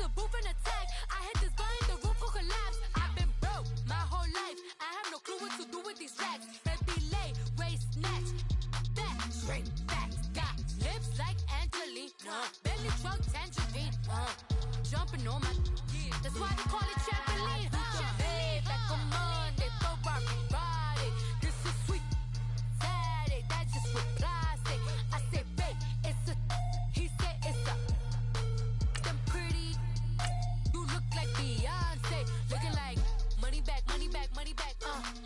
the booth and attack. I hit this button, the roof will collapse. I've been broke my whole life. I have no clue what to do with these racks. Baby lay, race, snatch, back, shrink, back. Got lips like Angelina, belly truck, tangerine, jumping on my, that's why they call it trampoline. Hey, back on Monday, for Friday. This is sweet Saturday, that's just what plastic. I say, babe, it's a, he said it's a, them pretty, you look like Beyonce, looking like money back, money back, money back,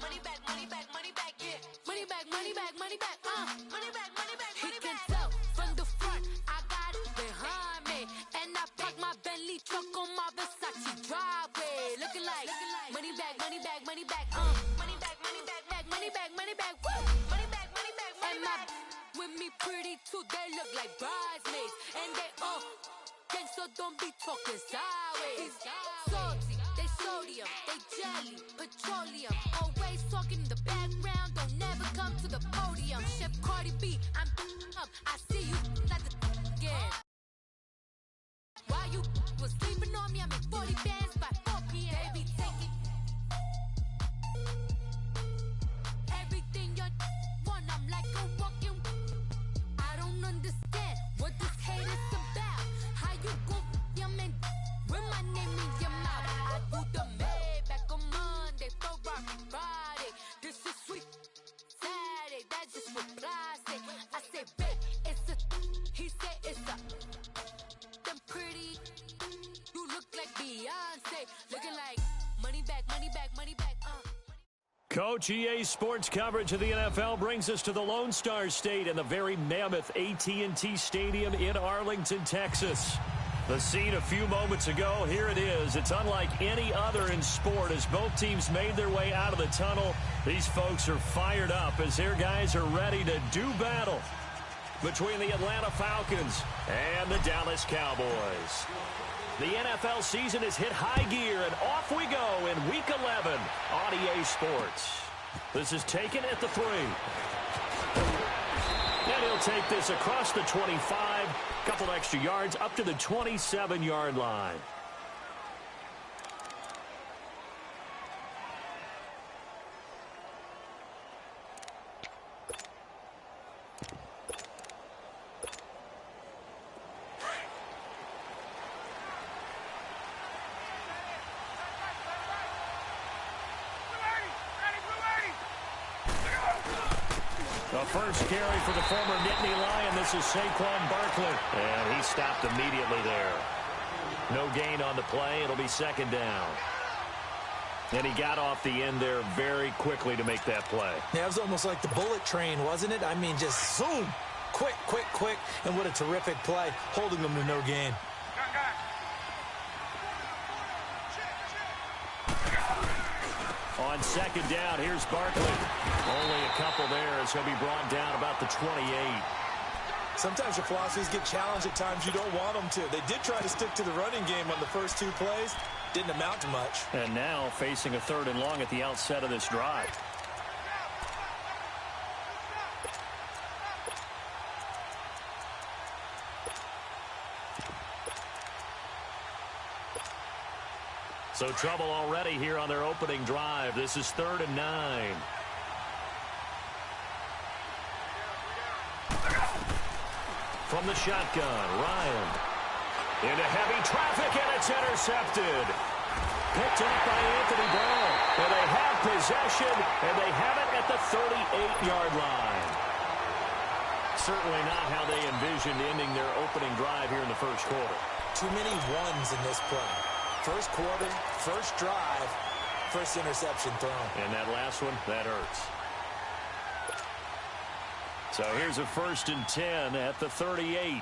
money back, money back, money back, yeah, money back, money back, money back, money back, money back, money back. He can tell from the front, I got it behind me, and I park my Bentley truck on my Versace driveway, looking like money back, money back, money back, money back, money back, money back, money back, woo, money back, money back, money back. With me pretty too, they look like bridesmaids, and they all gang, so don't be talking sideways. Salty, they sodium, they jelly, petroleum, always talking in the background, don't never come to the podium. Chef Cardi B, I'm up, I see you like the again. While you was sleeping on me, I make 40 bands by 4 p.m. Baby, take it. Everything you want, I'm like a walking. I don't understand what this hate is about. How you go, your man, with my name in your mouth. I do the Maybach on Monday, for Friday. This is sweet Saturday, that's just what plastic. I say, babe, it's a, he said it's a, them pretty, you look like Beyonce, looking like money back, money back, money back, Coach, EA Sports coverage of the NFL brings us to the Lone Star State and the very mammoth AT&T Stadium in Arlington, Texas. The scene a few moments ago, here it is. It's unlike any other in sport as both teams made their way out of the tunnel. These folks are fired up as their guys are ready to do battle between the Atlanta Falcons and the Dallas Cowboys. The NFL season has hit high gear, and off we go in Week 11 on EA Sports. This is taken at the 3. And he'll take this across the 25, couple extra yards up to the 27-yard line. The first carry for the former Nittany Lion. This is Saquon Barkley. And he stopped immediately there. No gain on the play. It'll be second down. And he got off the end there very quickly to make that play. Yeah, it was almost like the bullet train, wasn't it? I mean, just zoom. Quick, quick, quick. And what a terrific play, holding them to no gain. On second down, here's Barkley. Only a couple there as he'll be brought down about the 28. Sometimes your philosophies get challenged at times you don't want them to. They did try to stick to the running game on the first 2 plays. Didn't amount to much. And now facing a 3rd and long at the outset of this drive. So trouble already here on their opening drive. This is 3rd and 9. From the shotgun, Ryan. Into heavy traffic, and it's intercepted. Picked up by Anthony Brown. And they have possession, and they have it at the 38-yard line. Certainly not how they envisioned ending their opening drive here in the first quarter. Too many ones in this play. First quarter, first drive, first interception thrown. And that last one, that hurts. So here's a 1st and 10 at the 38.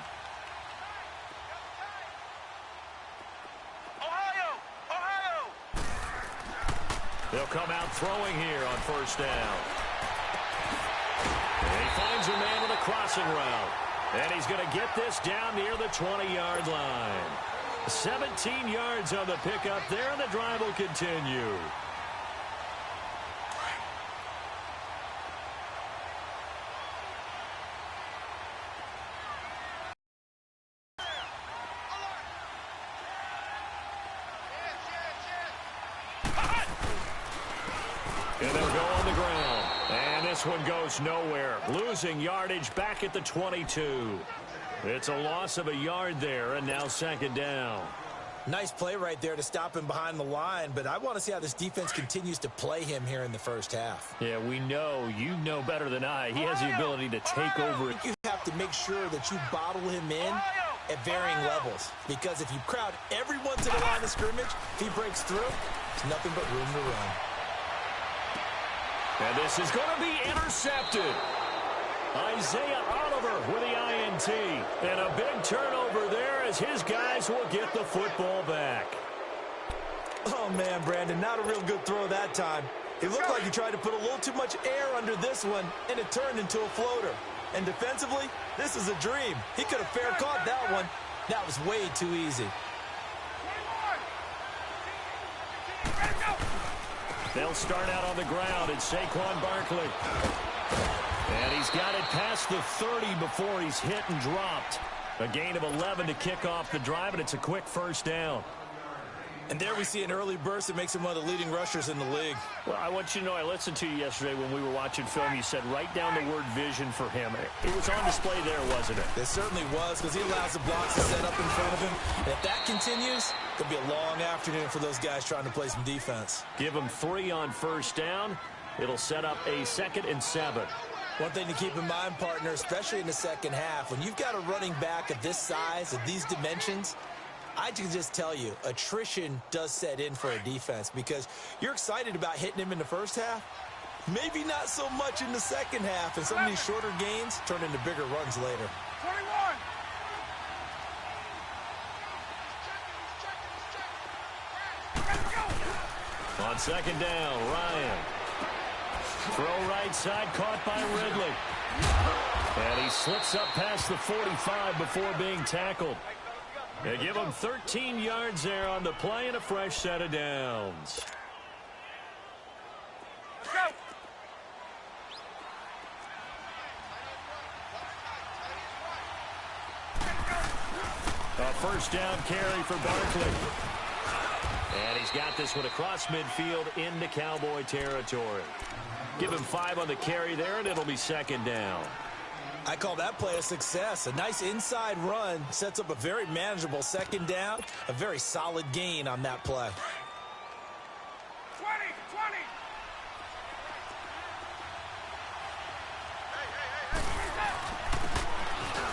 Ohio! They'll come out throwing here on 1st down. And he finds a man with a crossing route. And he's going to get this down near the 20-yard line. 17 yards on the pickup there, and the drive will continue. And they'll go on the ground. And this one goes nowhere. Losing yardage back at the 22. It's a loss of a yard there, and now second down. Nice play right there to stop him behind the line, but I want to see how this defense continues to play him here in the first half. Yeah, we know. You know better than I. He has the ability to take over. You have to make sure that you bottle him in at varying levels, because if you crowd everyone to the line of scrimmage, if he breaks through, there's nothing but room to run. And this is going to be intercepted. Isaiah Oliver with the INT. And a big turnover there as his guys will get the football back. Oh, man, Brandon, not a real good throw that time. It looked like he tried to put a little too much air under this one, and it turned into a floater. And defensively, this is a dream. He could have fair caught that one. That was way too easy. They'll start out on the ground. It's Saquon Barkley. And he's got it past the 30 before he's hit and dropped. A gain of 11 to kick off the drive, and it's a quick first down. And there we see an early burst that makes him one of the leading rushers in the league. Well, I want you to know, I listened to you yesterday when we were watching film. You said write down the word vision for him. It was on display there, wasn't it? It certainly was, because he allows the blocks to set up in front of him. And if that continues, it'll be a long afternoon for those guys trying to play some defense. Give him 3 on first down. It'll set up a 2nd and 7. One thing to keep in mind, partner, especially in the second half, when you've got a running back of this size, of these dimensions, I can just tell you, attrition does set in for a defense, because you're excited about hitting him in the first half. Maybe not so much in the second half, and some of these shorter gains turn into bigger runs later. 21. On second down, Ryan. Throw right side, caught by Ridley. And he slips up past the 45 before being tackled. They give him 13 yards there on the play and a fresh set of downs. A first down carry for Barkley. And he's got this one across midfield into Cowboy territory. Give him 5 on the carry there, and it'll be second down. I call that play a success. A nice inside run sets up a very manageable second down. A very solid gain on that play. 20.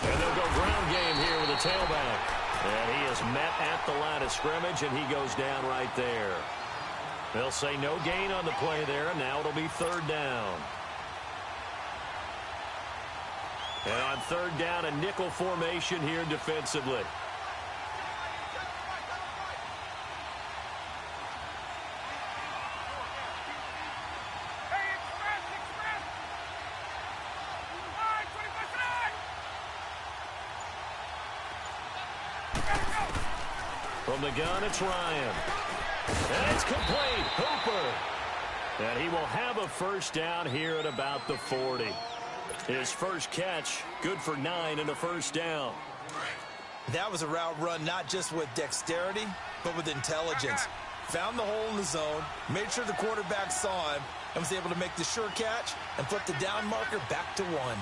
And they'll go ground game here with a tailback. And he is met at the line of scrimmage, and he goes down right there. They'll say no gain on the play there, and now it'll be third down. And on third down, a nickel formation here defensively. From the gun, it's Ryan. And it's complete. Hooper. And he will have a first down here at about the 40. His first catch, good for 9 and a first down. That was a route run not just with dexterity, but with intelligence. Found the hole in the zone, made sure the quarterback saw him, and was able to make the sure catch and flip the down marker back to 1.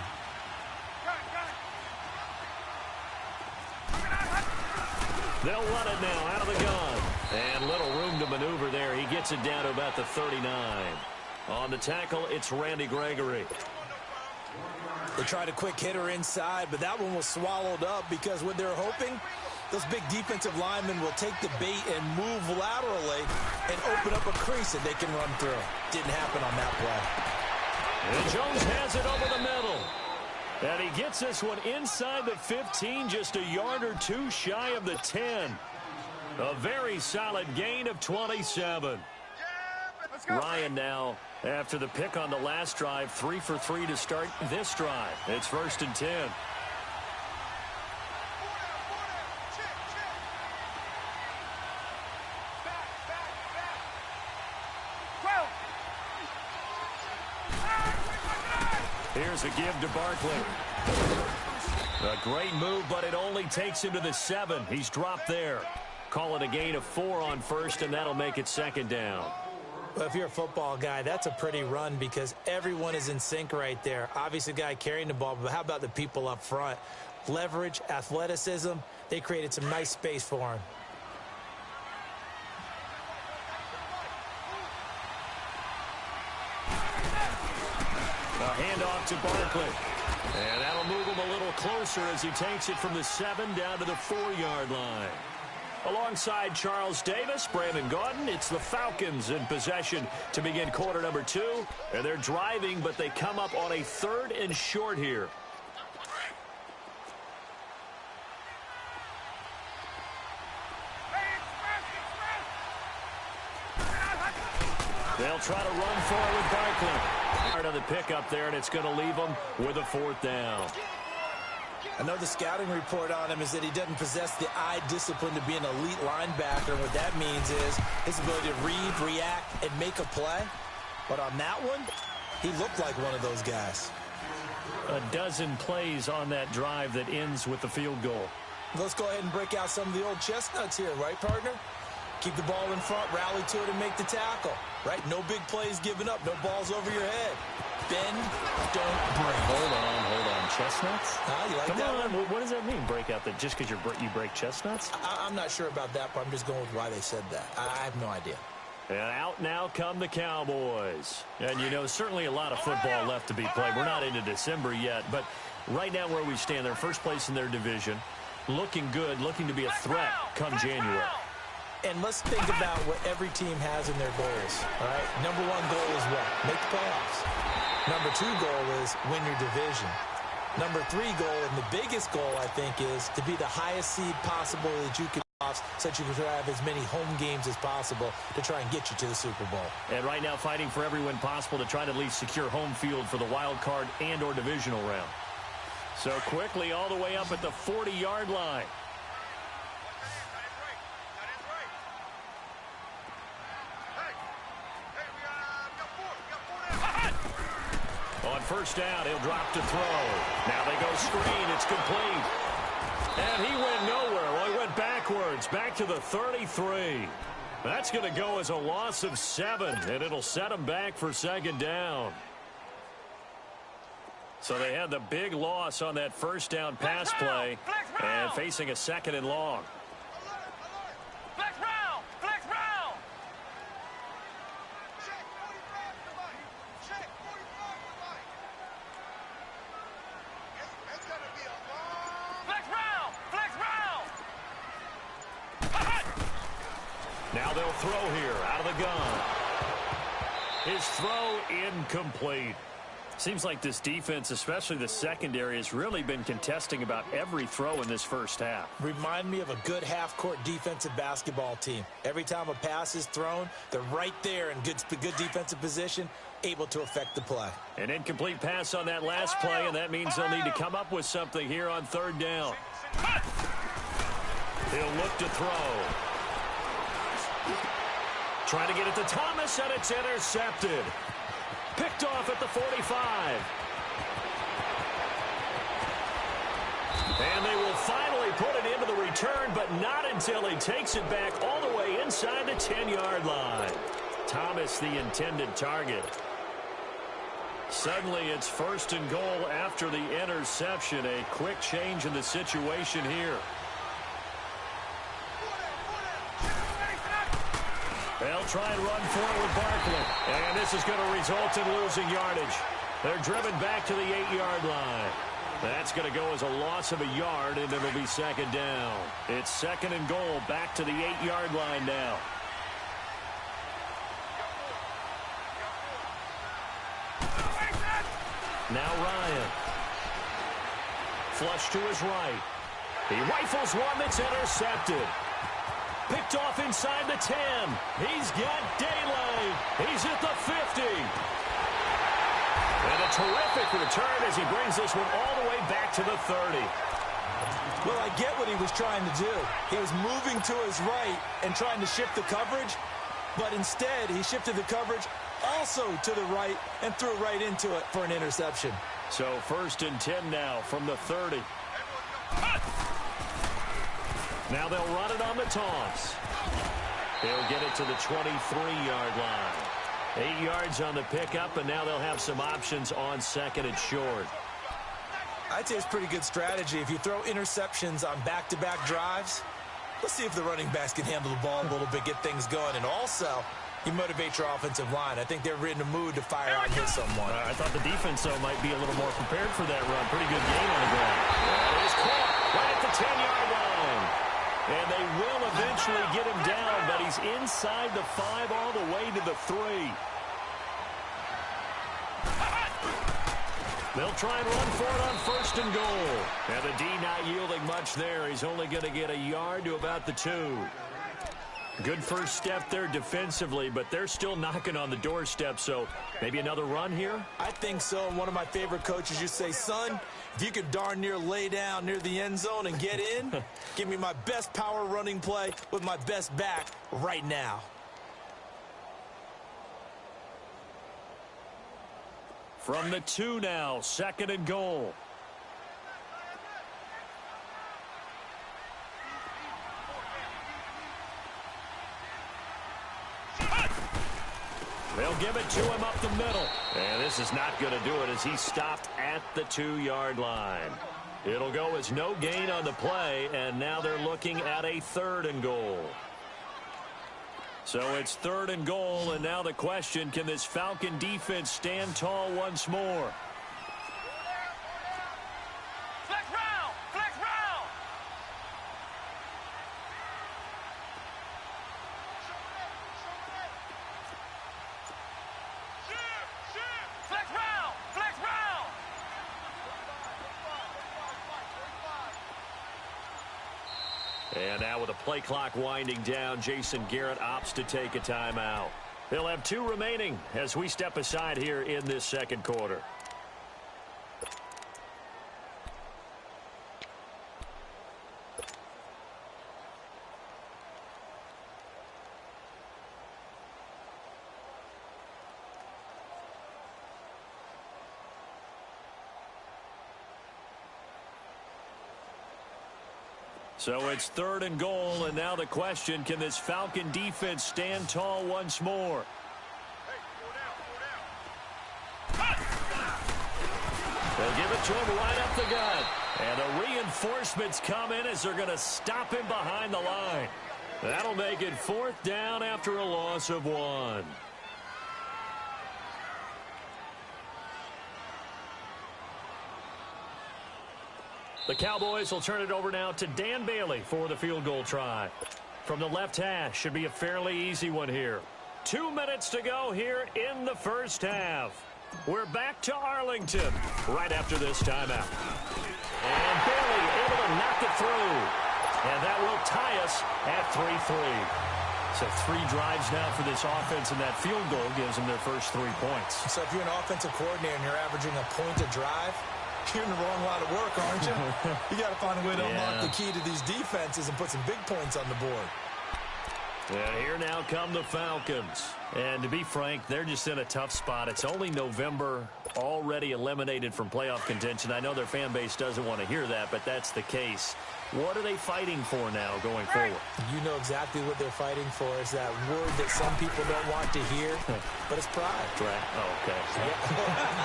They'll run it now out of the gun. And little room to maneuver there. He gets it down to about the 39. On the tackle, it's Randy Gregory. They tried a quick hitter inside, but that one was swallowed up because what they're hoping, those big defensive linemen will take the bait and move laterally and open up a crease that they can run through. Didn't happen on that play. And Jones has it over the middle. And he gets this one inside the 15, just a yard or 2 shy of the 10. A very solid gain of 27. Ryan now, after the pick on the last drive, 3 for 3 to start this drive. It's 1st and 10. Here's a give to Barkley. A great move, but it only takes him to the 7. He's dropped there. Call it a gain of 4 on first, and that'll make it second down. Well, if you're a football guy, that's a pretty run because everyone is in sync right there. Obviously, the guy carrying the ball, but how about the people up front? Leverage, athleticism, they created some nice space for him. A handoff to Barkley. And that'll move him a little closer as he takes it from the 7 down to the 4-yard line. Alongside Charles Davis, Brandon Gaudin, it's the Falcons in possession to begin quarter number 2. And they're driving, but they come up on a 3rd and short here. They'll try to run forward with Barkley. Hard on the pickup there, and it's going to leave them with a 4th down. I know the scouting report on him is that he doesn't possess the eye discipline to be an elite linebacker. And what that means is his ability to read, react, and make a play. But on that one, he looked like one of those guys. A dozen plays on that drive that ends with the field goal. Let's go ahead and break out some of the old chestnuts here, right, partner? Keep the ball in front, rally to it, and make the tackle. Right? No big plays given up. No balls over your head. Bend, don't break. Hold on. Chestnuts? You like Come that on. one? What does that mean, break out? That just because you break chestnuts? I'm not sure about that, but I'm just going with why they said that. I have no idea. And out now come the Cowboys. And, you know, certainly a lot of football left to be played. We're not into December yet, but right now where we stand, they're first place in their division. Looking good, looking to be a threat come January. And let's think about what every team has in their goals, all right? Number 1 goal is what? Make the playoffs. Number 2 goal is win your division. Number 3 goal, and the biggest goal, I think, is to be the highest seed possible that you can off so that you can have as many home games as possible to try and get you to the Super Bowl. And right now fighting for every win possible to try to at least secure home field for the wild card and or divisional round. So quickly all the way up at the 40-yard line. On first down, he'll drop to throw. Now they go screen. It's complete. And he went nowhere. Well, he went backwards, back to the 33. That's going to go as a loss of 7, and it'll set him back for 2nd down. So they had the big loss on that first down pass play and facing a 2nd and long. Now they'll throw here out of the gun. His throw incomplete. Seems like this defense, especially the secondary, has really been contesting about every throw in this first half. Remind me of a good half-court defensive basketball team. Every time a pass is thrown, they're right there in good defensive position, able to affect the play. An incomplete pass on that last play, and that means they'll need to come up with something here on 3rd down. He'll look to throw. Trying to get it to Thomas, and it's intercepted. Picked off at the 45. And they will finally put it into the return, but not until he takes it back all the way inside the 10-yard line. Thomas, the intended target. Suddenly, it's 1st and goal after the interception. A quick change in the situation here. They'll try and run forward with Barkley. And this is going to result in losing yardage. They're driven back to the 8-yard line. That's going to go as a loss of a yard, and it'll be 2nd down. It's 2nd and goal back to the 8-yard line now. Now Ryan. Flush to his right. He rifles one that's intercepted. Picked off inside the 10. He's got daylight. He's at the 50. And a terrific return as he brings this one all the way back to the 30. Well, I get what he was trying to do. He was moving to his right and trying to shift the coverage, but instead he shifted the coverage also to the right and threw right into it for an interception. So 1st and 10 now from the 30. Now they'll run it on the toss. They'll get it to the 23-yard line. 8 yards on the pickup, and now they'll have some options on second and short. I'd say it's pretty good strategy. If you throw interceptions on back-to-back drives, let's see if the running backs can handle the ball a little bit, get things going, and also you motivate your offensive line. I think they're in a mood to fire out and hit someone. I thought the defense, though, might be a little more prepared for that run. Pretty good game on the ground. That is caught right at the 10-yard line. And they will eventually get him down, but he's inside the 5 all the way to the 3. They'll try and run for it on first and goal. And the D not yielding much there. He's only going to get a yard to about the 2. Good first step there defensively, but they're still knocking on the doorstep, so maybe another run here? I think so. One of my favorite coaches used to say, son, if you could darn near lay down near the end zone and get in, give me my best power running play with my best back right now. From the 2 now, second and goal. They'll give it to him up the middle. And this is not going to do it as he stopped at the 2-yard line. It'll go as no gain on the play, and now they're looking at a third and goal. So it's third and goal, and now the question, can this Falcon defense stand tall once more? Flex round! Flex round! Flex round! Flex round! And now with the play clock winding down, Jason Garrett opts to take a timeout. He'll have 2 remaining as we step aside here in this second quarter. So it's third and goal, and now the question, can this Falcon defense stand tall once more? They'll give it to him right up the gut. And the reinforcements come in as they're going to stop him behind the line. That'll make it 4th down after a loss of 1. The Cowboys will turn it over now to Dan Bailey for the field goal try. From the left hash, should be a fairly easy one here. 2 minutes to go here in the first half. We're back to Arlington right after this timeout. And Bailey able to knock it through. And that will tie us at 3-3. So 3 drives now for this offense, and that field goal gives them their first 3 points. So if you're an offensive coordinator and you're averaging a point a drive, you're in the wrong line of work, aren't you? You got to find a way to unlock the key to these defenses and put some big points on the board. And here now come the Falcons. And to be frank, they're just in a tough spot. It's only November, already eliminated from playoff contention. I know their fan base doesn't want to hear that, but that's the case. What are they fighting for now going forward? You know exactly what they're fighting for. Is that word that some people don't want to hear, but it's pride. Draft. Oh, okay.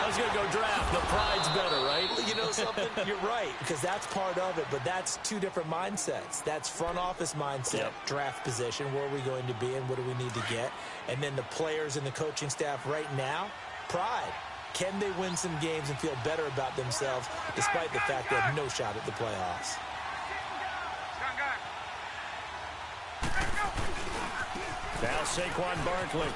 I was going to go draft. The pride's better, right? You know something? You're right, because that's part of it, but that's 2 different mindsets. That's front office mindset, draft position, where are we going to be and what do we need to get? And then the players and the coaching staff right now, pride. Can they win some games and feel better about themselves despite the fact they have no shot at the playoffs? Now Saquon Barkley.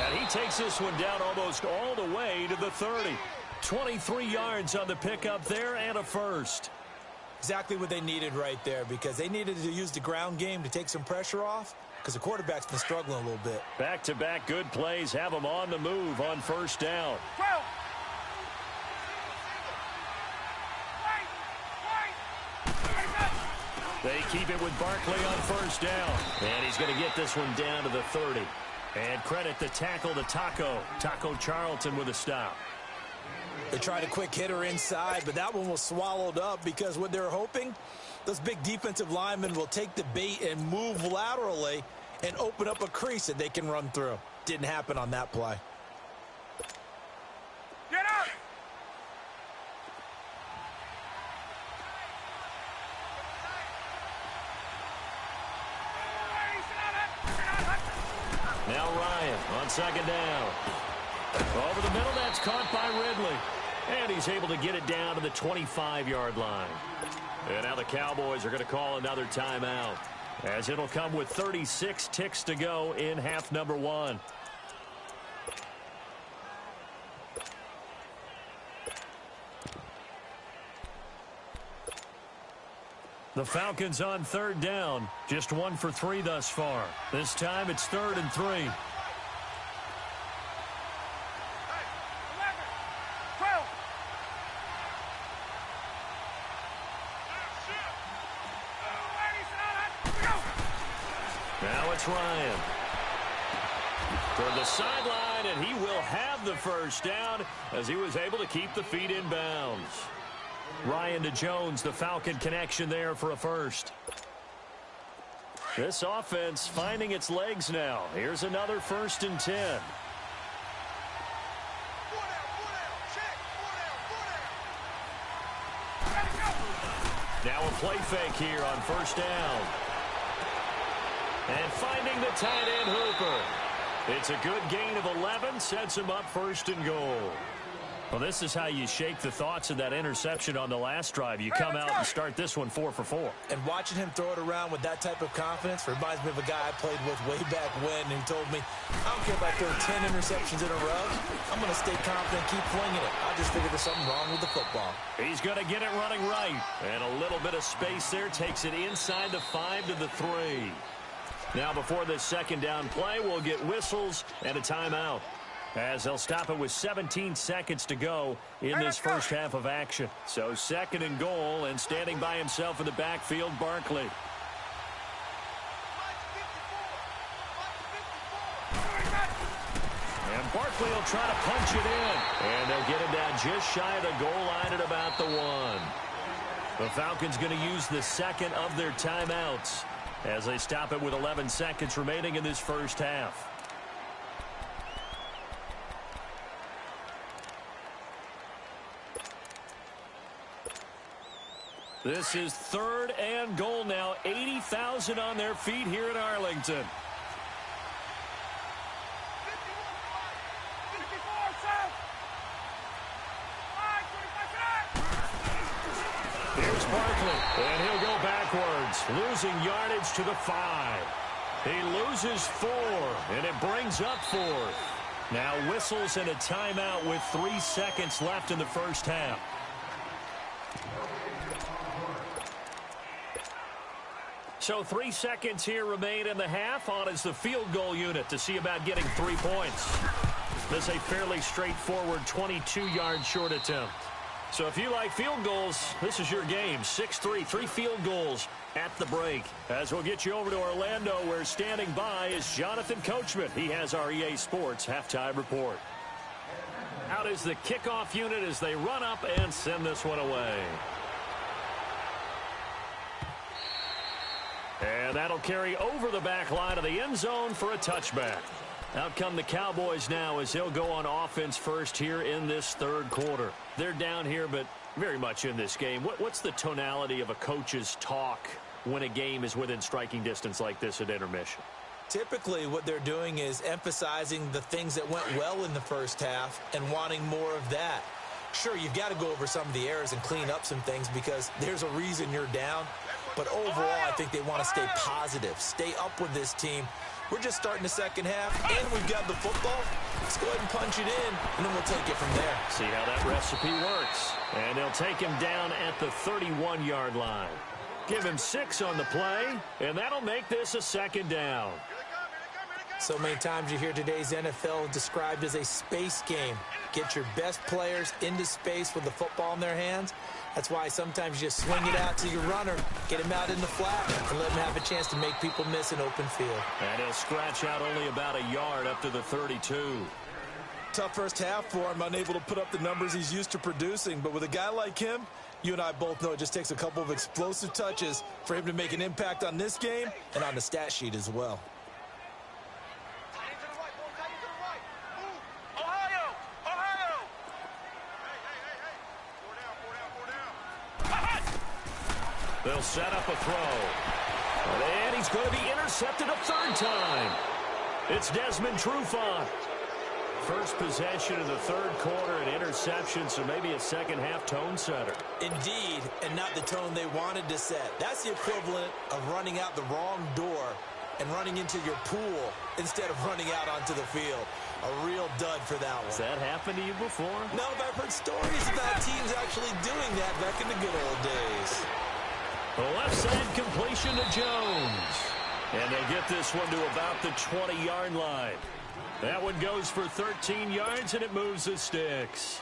And he takes this one down almost all the way to the 30. 23 yards on the pickup there and a first. Exactly what they needed right there, because they needed to use the ground game to take some pressure off, because the quarterback's been struggling a little bit. Back-to-back good plays have them on the move on first down. They keep it with Barkley on first down. And he's going to get this one down to the 30. And credit the tackle to Taco Charlton with a stop. They tried a quick hitter inside, but that one was swallowed up because what they're hoping Those big defensive linemen will take the bait and move laterally and open up a crease that they can run through. Didn't happen on that play. Get up! Now Ryan on second down. Over the middle, that's caught by Ridley. And he's able to get it down to the 25-yard line. And now the Cowboys are going to call another timeout, as it'll come with 36 ticks to go in half number 1. The Falcons on third down, just 1 for 3 thus far. This time it's 3rd and 3. 11, 12. Now it's Ryan. Toward the sideline, and he will have the first down as he was able to keep the feet in bounds. Ryan to Jones, the Falcon connection there for a first. This offense finding its legs now. Here's another 1st and 10. Now a play fake here on 1st down. And finding the tight end Hooper. It's a good gain of 11, sets him up 1st and goal. Well, this is how you shake the thoughts of that interception on the last drive. You come out and start this one 4 for 4. And watching him throw it around with that type of confidence reminds me of a guy I played with way back when who told me, I don't care if I throw 10 interceptions in a row. I'm going to stay confident, keep flinging it. I just figured there's something wrong with the football. He's going to get it running right. And a little bit of space there takes it inside the 5 to the 3. Now before this second down play, we'll get whistles and a timeout, as they'll stop it with 17 seconds to go in this first half of action. So 2nd and goal, and standing by himself in the backfield, Barkley. And Barkley will try to punch it in. And they'll get it down just shy of the goal line at about the 1. The Falcons going to use the second of their timeouts as they stop it with 11 seconds remaining in this first half. This is 3rd and goal now. 80,000 on their feet here in Arlington. 54, south. 5, 25, Here's Barkley, and he'll go backwards, losing yardage to the 5. He loses 4, and it brings up 4th. Now whistles and a timeout with 3 seconds left in the first half. So 3 seconds here remain in the half. On is the field goal unit to see about getting 3 points. This is a fairly straightforward 22-yard short attempt. So if you like field goals, this is your game. 6-3, 3 field goals at the break. As we'll get you over to Orlando, where standing by is Jonathan Coachman. He has our EA Sports halftime report. Out is the kickoff unit as they run up and send this one away. And that'll carry over the back line of the end zone for a touchback. Out come the Cowboys now as they'll go on offense first here in this 3rd quarter. They're down here, but very much in this game. What's the tonality of a coach's talk when a game is within striking distance like this at intermission? Typically, what they're doing is emphasizing the things that went well in the first half and wanting more of that. Sure, you've got to go over some of the errors and clean up some things because there's a reason you're down. But overall, I think they want to stay positive, stay up with this team. We're just starting the second half, and we've got the football. Let's go ahead and punch it in, and then we'll take it from there. See how that recipe works. And they'll take him down at the 31-yard line. Give him 6 on the play, and that'll make this a 2nd down. So many times you hear today's NFL described as a space game. Get your best players into space with the football in their hands. That's why sometimes you just swing it out to your runner, get him out in the flat, and let him have a chance to make people miss an open field. And he'll scratch out only about a yard up to the 32. Tough first half for him, unable to put up the numbers he's used to producing. But with a guy like him, You and I both know it just takes a couple of explosive touches for him to make an impact on this game and on the stat sheet as well. They'll set up a throw. And he's going to be intercepted a third time. It's Desmond Trufant. First possession of the third quarter, an interception, so maybe a second-half tone setter. Indeed, and not the tone they wanted to set. That's the equivalent of running out the wrong door and running into your pool instead of running out onto the field. A real dud for that one. Has that happened to you before? No, but I've heard stories about teams actually doing that back in the good old days. The left side completion to Jones. And they'll get this one to about the 20-yard line. That one goes for 13 yards, and it moves the sticks.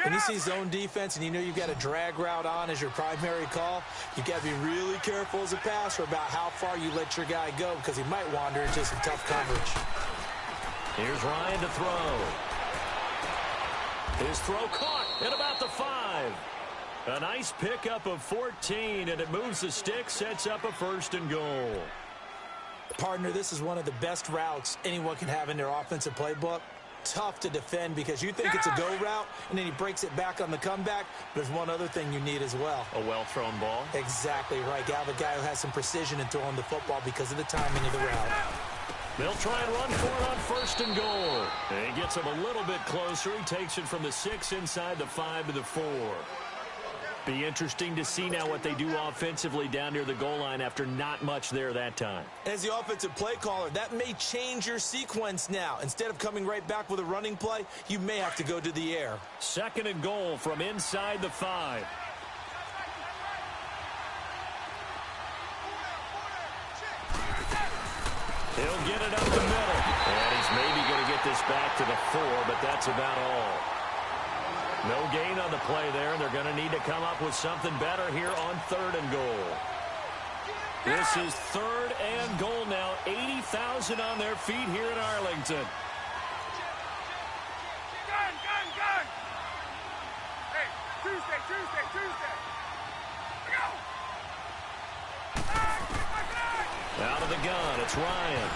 When you see zone defense and you know you've got a drag route on as your primary call, you've got to be really careful as a passer about how far you let your guy go because he might wander into some tough coverage. Here's Ryan to throw. His throw caught at about the 5. A nice pickup of 14, and it moves the stick, sets up a 1st and goal. Partner, this is one of the best routes anyone can have in their offensive playbook. Tough to defend because you think it's a go route, and then he breaks it back on the comeback. There's one other thing you need as well. A well-thrown ball? Exactly right. You have a guy who has some precision in throwing the football because of the timing of the route. They'll try and run for it on 1st and goal. And he gets him a little bit closer. He takes it from the 6 inside the 5 to the 4. Be interesting to see now what they do offensively down near the goal line after not much there that time. As the offensive play caller, that may change your sequence now. Instead of coming right back with a running play, you may have to go to the air. 2nd and goal from inside the 5. He'll get it up the middle. And he's maybe going to get this back to the 4, but that's about all. No gain on the play there, and they're going to need to come up with something better here on 3rd and goal. This is 3rd and goal now. 80,000 on their feet here in Arlington. Gun! Hey, Tuesday. Go! Out of the gun, it's Ryan.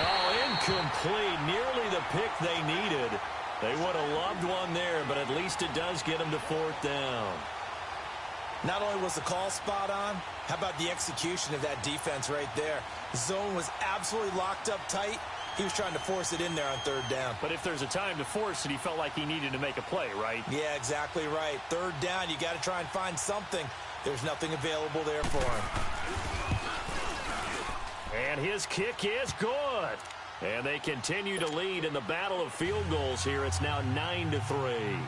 Oh, incomplete. Nearly the pick they needed. They would have loved one there, but at least it does get them to 4th down. Not only was the call spot on, how about the execution of that defense right there? The zone was absolutely locked up tight. He was trying to force it in there on 3rd down. But if there's a time to force it, he felt like he needed to make a play, right? Yeah, exactly right. 3rd down, you got to try and find something. There's nothing available there for him. And his kick is good. And they continue to lead in the battle of field goals here. It's now 9-3.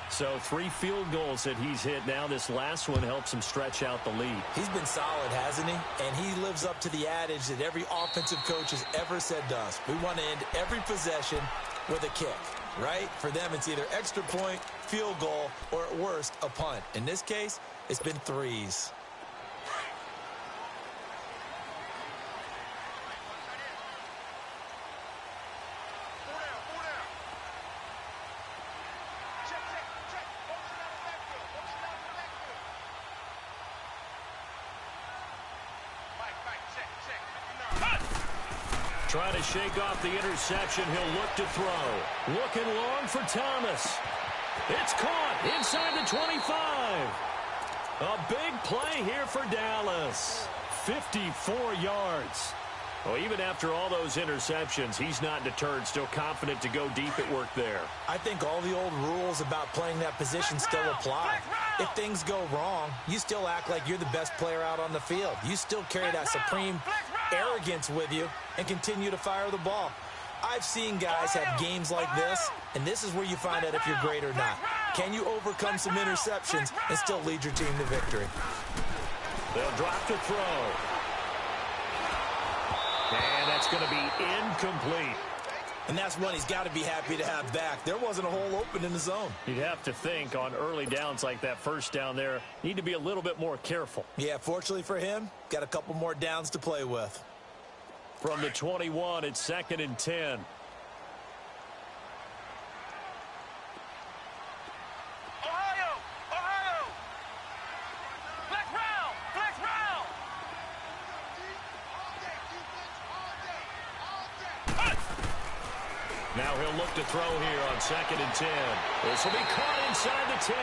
So 3 field goals that he's hit now. This last one helps him stretch out the lead. He's been solid, hasn't he? And he lives up to the adage that every offensive coach has ever said to us. We want to end every possession with a kick, right? For them, it's either extra point, field goal, or at worst, a punt. In this case, it's been 3s. Trying to shake off the interception. He'll look to throw. Looking long for Thomas. It's caught inside the 25. A big play here for Dallas. 54 yards. Well, even after all those interceptions, he's not deterred, still confident to go deep at work there. I think all the old rules about playing that position still apply. If things go wrong, you still act like you're the best player out on the field. You still carry that supreme arrogance with you and continue to fire the ball. I've seen guys have games like this, and this is where you find out if you're great or not. Can you overcome some interceptions and still lead your team to victory? They'll drop to throw. And that's going to be incomplete. And that's one he's got to be happy to have back. There wasn't a hole open in the zone. You'd have to think on early downs like that first down there, need to be a little bit more careful. Yeah, fortunately for him, got a couple more downs to play with. From the 21, it's 2nd and 10. Ohio! Now he'll look to throw here on 2nd and 10. This will be caught inside the 10.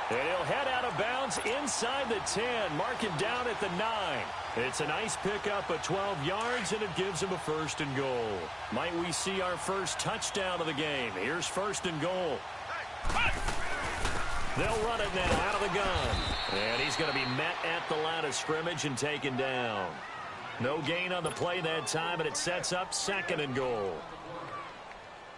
And he'll head out of bounds inside the 10. Mark it down at the 9. It's a nice pickup of 12 yards, and it gives him a 1st and goal. Might we see our first touchdown of the game? Here's 1st and goal. They'll run it now out of the gun. And he's going to be met at the line of scrimmage and taken down. No gain on the play that time, and it sets up 2nd and goal.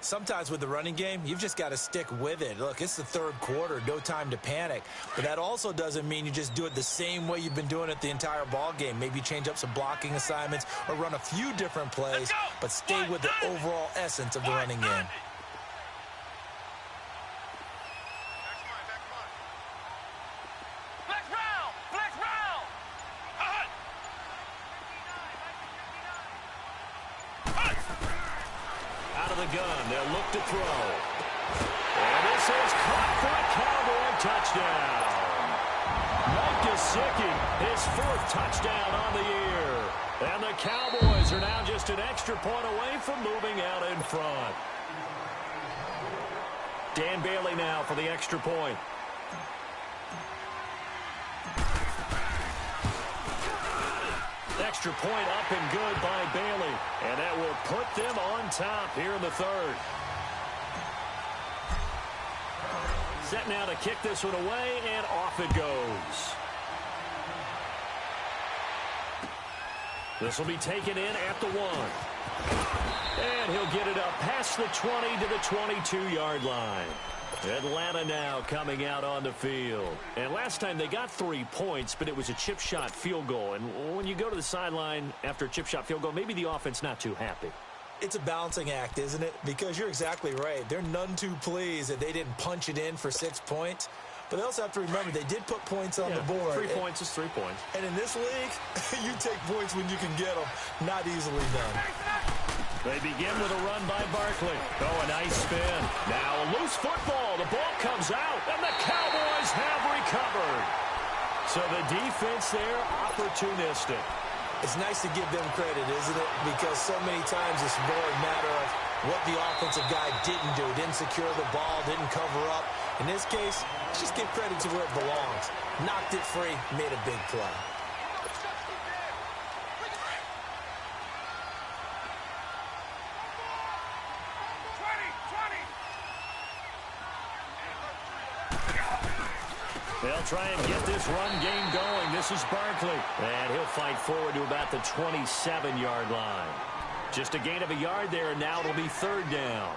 Sometimes with the running game, you've just got to stick with it. Look, it's the 3rd quarter, no time to panic. But that also doesn't mean you just do it the same way you've been doing it the entire ball game. Maybe change up some blocking assignments or run a few different plays, but stay with the overall essence of the running game. Gun. They'll look to throw. And this is caught for a Cowboy touchdown. Mike Gesicki, his 4th touchdown on the year. And the Cowboys are now just an extra point away from moving out in front. Dan Bailey now for the extra point. Extra point up and good by Bailey. And that will put them on top here in the 3rd. Set now to kick this one away, and off it goes. This will be taken in at the 1. And he'll get it up past the 20 to the 22-yard line. Atlanta now coming out on the field. And last time they got 3 points, but it was a chip shot field goal. And when you go to the sideline after a chip shot field goal, maybe the offense not too happy. It's a balancing act, isn't it? Because you're exactly right. They're none too pleased that they didn't punch it in for 6 points. But they also have to remember they did put points on the board. 3 points is 3 points. And in this league, you take points when you can get them. Not easily done. They begin with a run by Barkley. Oh, a nice spin. Now a loose football. The ball comes out, and the Cowboys have recovered. So the defense there, opportunistic. It's nice to give them credit, isn't it? Because so many times it's more a matter of what the offensive guy didn't do. Didn't secure the ball, didn't cover up. In this case, just give credit to where it belongs. Knocked it free, made a big play. They'll try and get this run game going. This is Barkley. And he'll fight forward to about the 27-yard line. Just a gain of a yard there, and now it'll be 3rd down.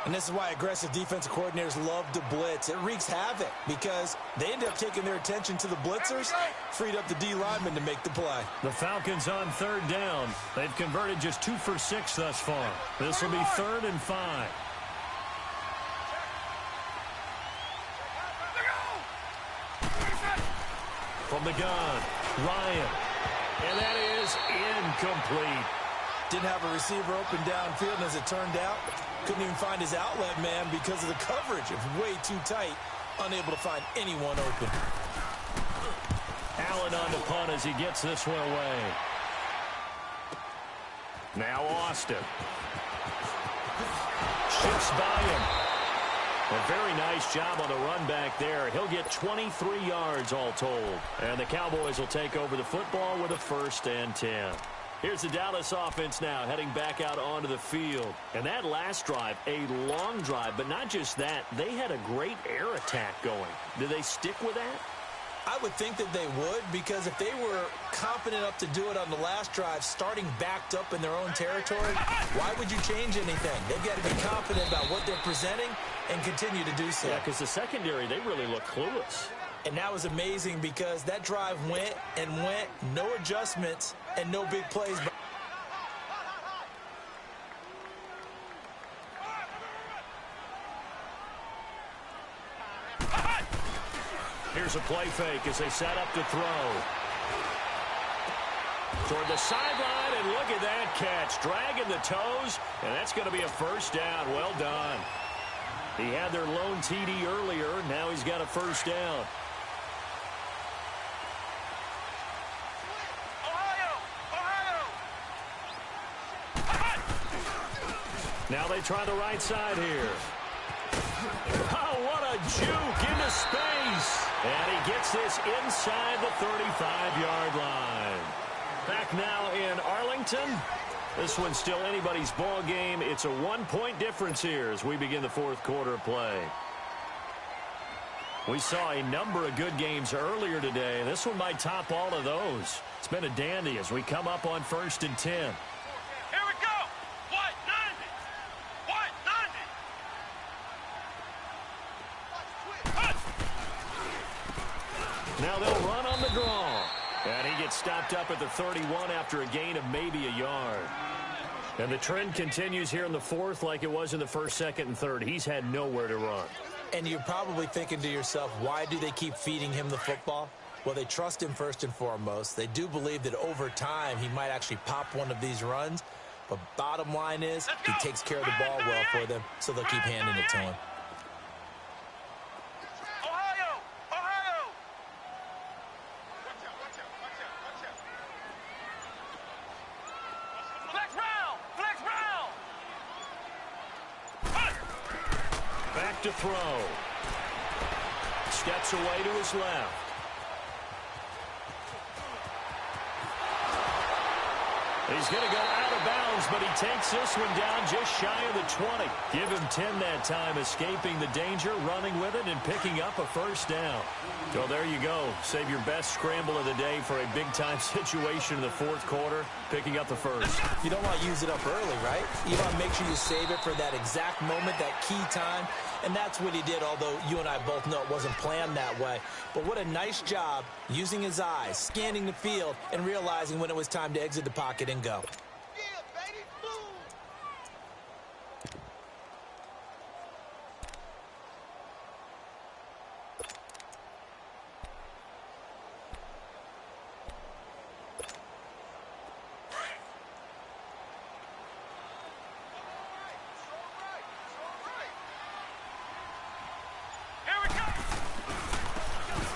And this is why aggressive defensive coordinators love to blitz. It wreaks havoc because they end up taking their attention to the blitzers, freed up the D lineman to make the play. The Falcons on 3rd down. They've converted just 2 for 6 thus far. This will be 3rd and 5. From the gun, Ryan. And that is incomplete. Didn't have a receiver open downfield, and as it turned out, couldn't even find his outlet man because of the coverage. It was way too tight, unable to find anyone open. Allen on the punt as he gets this one away. Now Austin. Shifts by him. A very nice job on the run back there. He'll get 23 yards all told. And the Cowboys will take over the football with a 1st and 10. Here's the Dallas offense now heading back out onto the field. And that last drive, a long drive, but not just that. They had a great air attack going. Do they stick with that? I would think that they would, because if they were confident enough to do it on the last drive, starting backed up in their own territory, why would you change anything? They've got to be confident about what they're presenting and continue to do so. Yeah, because the secondary, they really look clueless. And that was amazing because that drive went and went, no adjustments and no big plays. Here's a play fake as they set up to throw. Toward the sideline, and look at that catch. Dragging the toes, and that's going to be a 1st down. Well done. He had their lone TD earlier. Now he's got a 1st down. Now they try the right side here. Oh, what a juke into space. And he gets this inside the 35-yard line. Back now in Arlington. This one's still anybody's ball game. It's a 1-point difference here as we begin the fourth quarter of play. We saw a number of good games earlier today. This one might top all of those. It's been a dandy as we come up on 1st and 10. Here we go. What? 90. Now they'll run on the draw. And he gets stopped up at the 31 after a gain of maybe a yard. And the trend continues here in the fourth like it was in the first, second, and third. He's had nowhere to run. And you're probably thinking to yourself, why do they keep feeding him the football? Well, they trust him first and foremost. They do believe that over time he might actually pop one of these runs. But bottom line is he takes care of the ball well for them, so they'll keep handing it to him. Ohio! Ohio! Flex round! Flex round! Back to throw. Steps away to his left. He's going to go out of bounds, but he takes this one down just shy of the 20. Give him 10 that time, escaping the danger, running with it, and picking up a first down. So there you go. Save your best scramble of the day for a big-time situation in the fourth quarter, picking up the first. You don't want to use it up early, right? You want to make sure you save it for that exact moment, that key time. And that's what he did, although you and I both know it wasn't planned that way. But what a nice job using his eyes, scanning the field, and realizing when it was time to exit the pocket and go.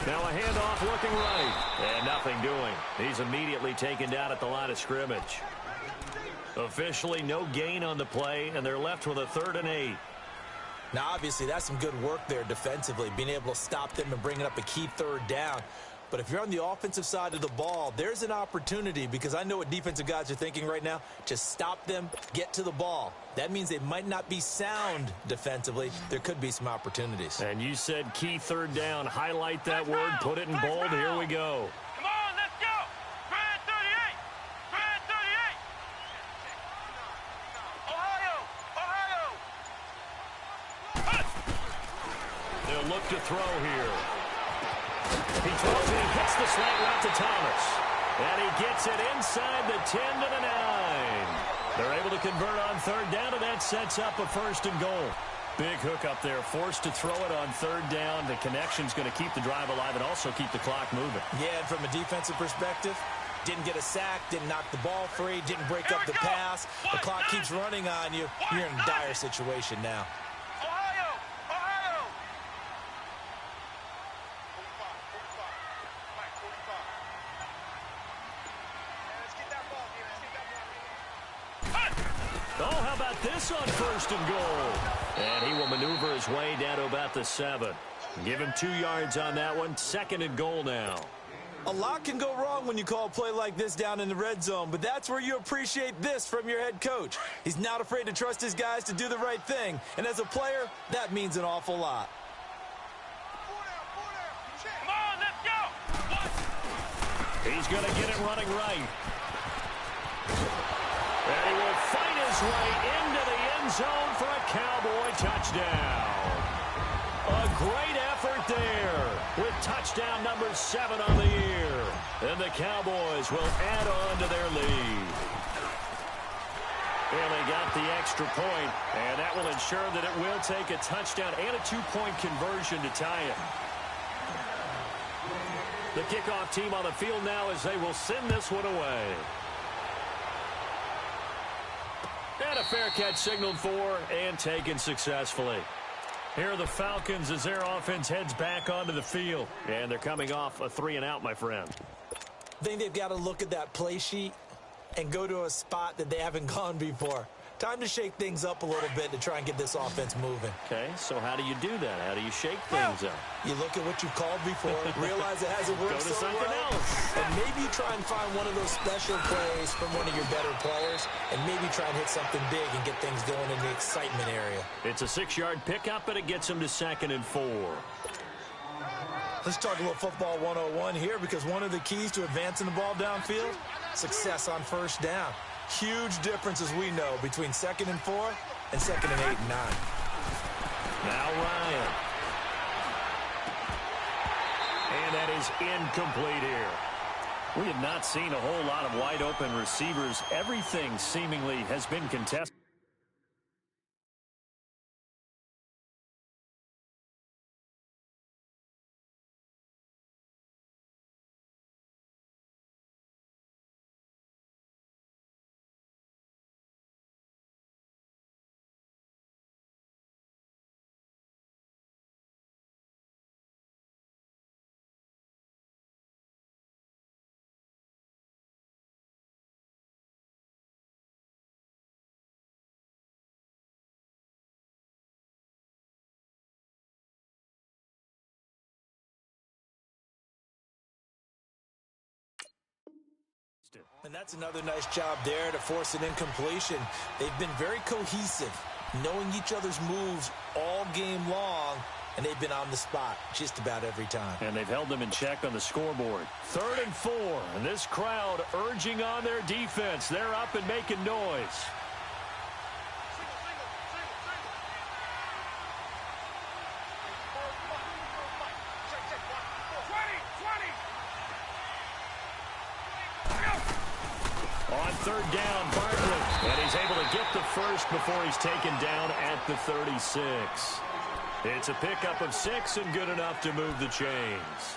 Now a handoff looking right. And nothing doing. He's immediately taken down at the line of scrimmage. Officially no gain on the play, and they're left with a 3rd and 8. Now, obviously, that's some good work there defensively, being able to stop them and bringing up a key 3rd down. But if you're on the offensive side of the ball, there's an opportunity, because I know what defensive guys are thinking right now. Just stop them, get to the ball. That means they might not be sound defensively. There could be some opportunities. And you said key 3rd down. Highlight that word, put it in bold. Here we go. Come on, let's go! Grand 38! Grand 38! Ohio! Ohio! They'll look to throw here. He throws it and hits the slant route to Thomas. And he gets it inside the 10 to the 9. They're able to convert on 3rd down, and that sets up a 1st and goal. Big hook up there, forced to throw it on 3rd down. The connection's going to keep the drive alive and also keep the clock moving. Yeah, and from a defensive perspective, didn't get a sack, didn't knock the ball free, didn't break up the pass. The clock keeps running on you. You're in a dire situation now. Ohio! Ohio! 45. Let's get that ball, man. Let's get that ball. Oh, how about this on 1st and goal? And he will maneuver his way down to about the 7. Give him 2 yards on that one. 2nd and goal now. A lot can go wrong when you call a play like this down in the red zone, but that's where you appreciate this from your head coach. He's not afraid to trust his guys to do the right thing, and as a player, that means an awful lot. Come on, let's go! He's going to get it running right. And he will fight his way into the end zone for a Cowboy touchdown. A great effort there with touchdown number 7 on the year. And the Cowboys will add on to their lead. And they got the extra point, and that will ensure that it will take a touchdown and a 2-point conversion to tie it. The kickoff team on the field now as they will send this one away. And a fair catch signaled for and taken successfully. Here are the Falcons as their offense heads back onto the field. And they're coming off a 3-and-out, my friend. I think they've got to look at that play sheet and go to a spot that they haven't gone before. Time to shake things up a little bit to try and get this offense moving. Okay, so how do you do that? How do you shake things up? You look at what you've called before, realize it hasn't worked Go to so something well, else. and maybe you try and find one of those special plays from one of your better players, and maybe try and hit something big and get things going in the excitement area. It's a 6-yard pickup, and it gets him to 2nd and 4. Let's talk a little football 101 here, because one of the keys to advancing the ball downfield, success on first down. Huge difference, as we know, between 2nd and 4 and 2nd and 8 and 9. Now Ryan. And that is incomplete here. We have not seen a whole lot of wide open receivers. Everything seemingly has been contested. And that's another nice job there to force an incompletion. They've been very cohesive, knowing each other's moves all game long, and they've been on the spot just about every time. And they've held them in check on the scoreboard. 3rd and 4, and this crowd urging on their defense. They're up and making noise. On 3rd down, Barkley, and he's able to get the first before he's taken down at the 36. It's a pickup of 6 and good enough to move the chains.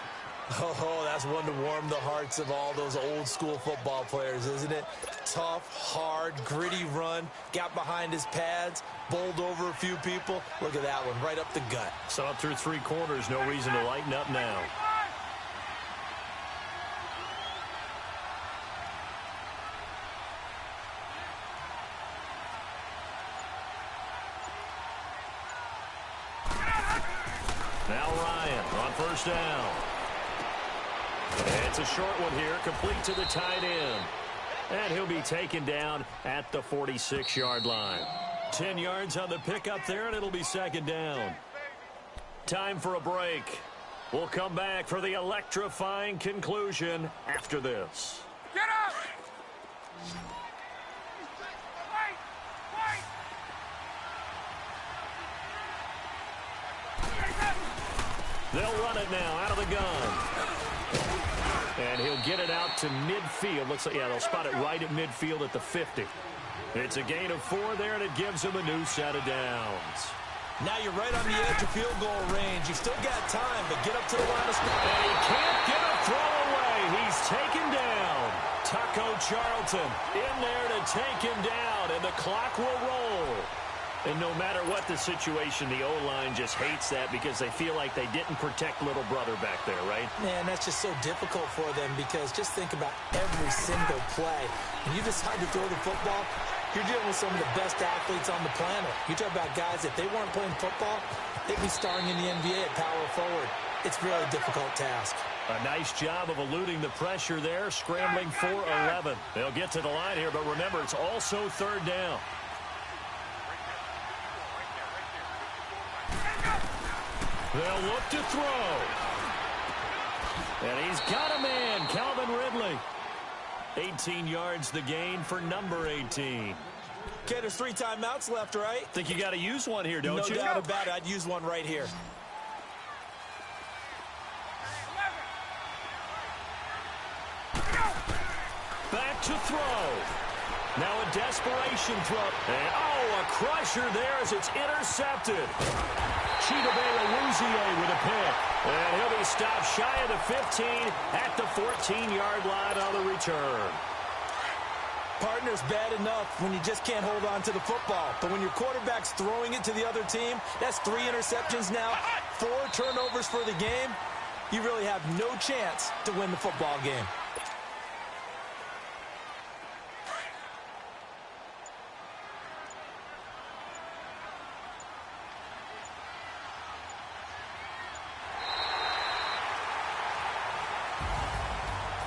Oh, that's one to warm the hearts of all those old-school football players, isn't it? Tough, hard, gritty run, got behind his pads, bowled over a few people. Look at that one, right up the gut. Saw it through 3 quarters, no reason to lighten up now. Now Ryan on 1st down. It's a short one here, complete to the tight end. And he'll be taken down at the 46-yard line. 10 yards on the pickup there, and it'll be 2nd down. Time for a break. We'll come back for the electrifying conclusion after this. Get up! They'll run it now out of the gun. And he'll get it out to midfield. Looks like, yeah, they'll spot it right at midfield at the 50. It's a gain of 4 there, and it gives him a new set of downs. Now you're right on the edge of field goal range. You've still got time, but get up to the line of scrimmage. And he can't get a throw away. He's taken down. Taco Charlton in there to take him down, and the clock will roll. And no matter what the situation, the O-line just hates that because they feel like they didn't protect little brother back there, right? Man, that's just so difficult for them because just think about every single play. When you decide to throw the football, you're dealing with some of the best athletes on the planet. You talk about guys, if they weren't playing football, they'd be starring in the NBA at power forward. It's a really difficult task. A nice job of eluding the pressure there, scrambling for 11. They'll get to the line here, but remember, it's also 3rd down. They'll look to throw. And he's got a man, Calvin Ridley. 18 yards the gain for number 18. Okay, there's 3 timeouts left, right? Think you got to use one here, don't you? No doubt about it. I'd use one right here. Back to throw. Now a desperation throw. And, oh, a crusher there as it's intercepted. Chidobe with a pick. And he'll be stopped shy of the 15 at the 14-yard line on the return. Partner's bad enough when you just can't hold on to the football. But when your quarterback's throwing it to the other team, that's 3 interceptions now, 4 turnovers for the game. You really have no chance to win the football game.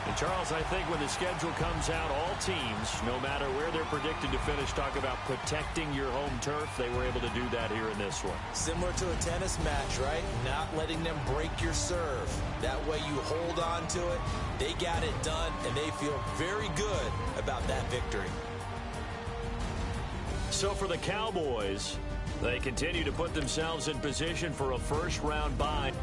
And, Charles, I think when the schedule comes out, all teams, no matter where they're predicted to finish, talk about protecting your home turf. They were able to do that here in this one. Similar to a tennis match, right? Not letting them break your serve. That way you hold on to it. They got it done, and they feel very good about that victory. So for the Cowboys, they continue to put themselves in position for a first-round bye.